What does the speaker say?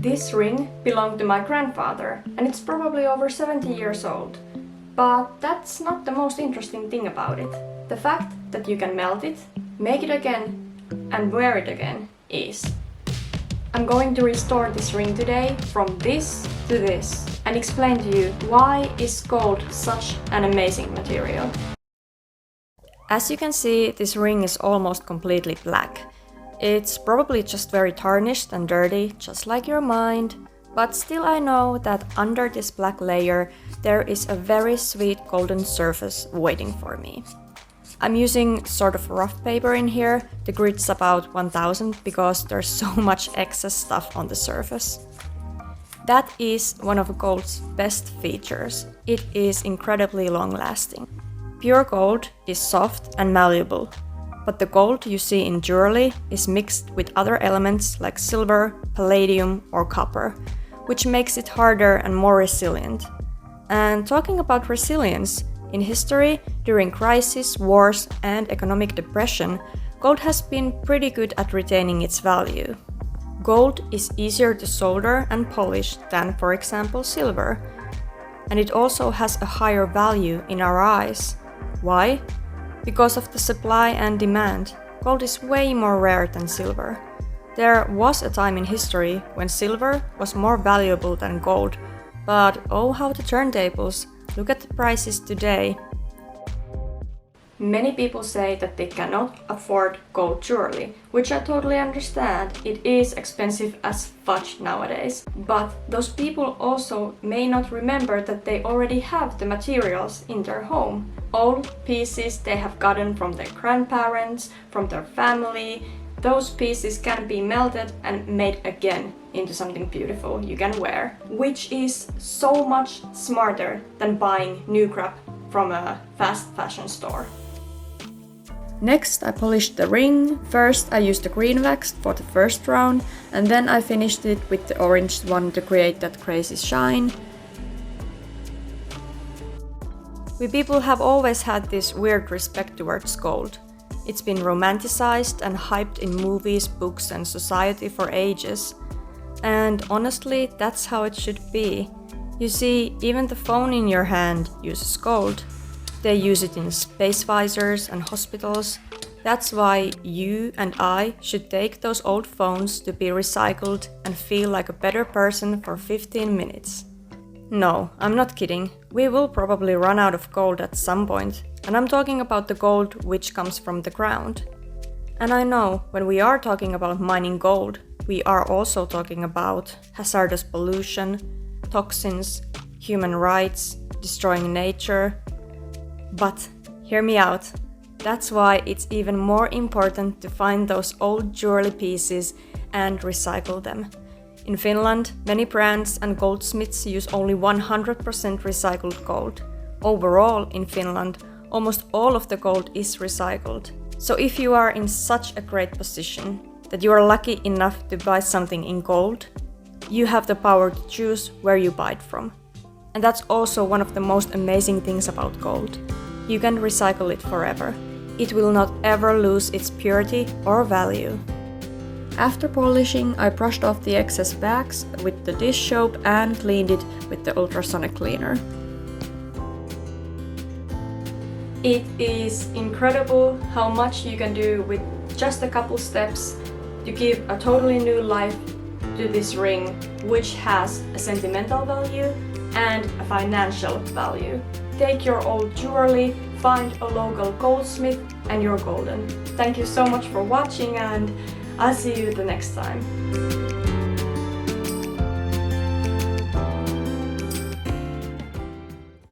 This ring belonged to my grandfather, and it's probably over 70 years old. But that's not the most interesting thing about it. The fact that you can melt it, make it again, and wear it again is. I'm going to restore this ring today from this to this and explain to you why is gold such an amazing material. As you can see, this ring is almost completely black. It's probably just very tarnished and dirty, just like your mind, but still I know that under this black layer there is a very sweet golden surface waiting for me. I'm using sort of rough paper in here. The grid's about 1000 because there's so much excess stuff on the surface. That is one of gold's best features. It is incredibly long-lasting. Pure gold is soft and malleable, but the gold you see in jewelry is mixed with other elements like silver, palladium or copper, which makes it harder and more resilient. And talking about resilience, in history, during crises, wars and economic depression, gold has been pretty good at retaining its value. Gold is easier to solder and polish than, for example, silver. And it also has a higher value in our eyes. Why? Because of the supply and demand. Gold is way more rare than silver. There was a time in history when silver was more valuable than gold, but oh how the turntables! Look at the prices today. Many people say that they cannot afford gold jewelry, which I totally understand. It is expensive as fudge nowadays. But those people also may not remember that they already have the materials in their home. Old pieces they have gotten from their grandparents, from their family. Those pieces can be melted and made again into something beautiful you can wear, which is so much smarter than buying new crap from a fast fashion store. Next, I polished the ring. First, I used the green wax for the first round, and then I finished it with the orange one to create that crazy shine. We people have always had this weird respect towards gold. It's been romanticized and hyped in movies, books and society for ages. And honestly, that's how it should be. You see, even the phone in your hand uses gold. They use it in space visors and hospitals. That's why you and I should take those old phones to be recycled and feel like a better person for 15 minutes. No, I'm not kidding. We will probably run out of gold at some point. And I'm talking about the gold which comes from the ground. And I know, when we are talking about mining gold, we are also talking about hazardous pollution, toxins, human rights, destroying nature. But hear me out. That's why it's even more important to find those old jewelry pieces and recycle them. In Finland, many brands and goldsmiths use only 100% recycled gold. Overall, in Finland, almost all of the gold is recycled. So if you are in such a great position that you are lucky enough to buy something in gold, you have the power to choose where you buy it from. And that's also one of the most amazing things about gold. You can recycle it forever. It will not ever lose its purity or value. After polishing, I brushed off the excess bags with the dish soap and cleaned it with the ultrasonic cleaner. It is incredible how much you can do with just a couple steps to give a totally new life to this ring, which has a sentimental value and a financial value. Take your old jewelry, find a local goldsmith, and you're golden. Thank you so much for watching, and I'll see you the next time.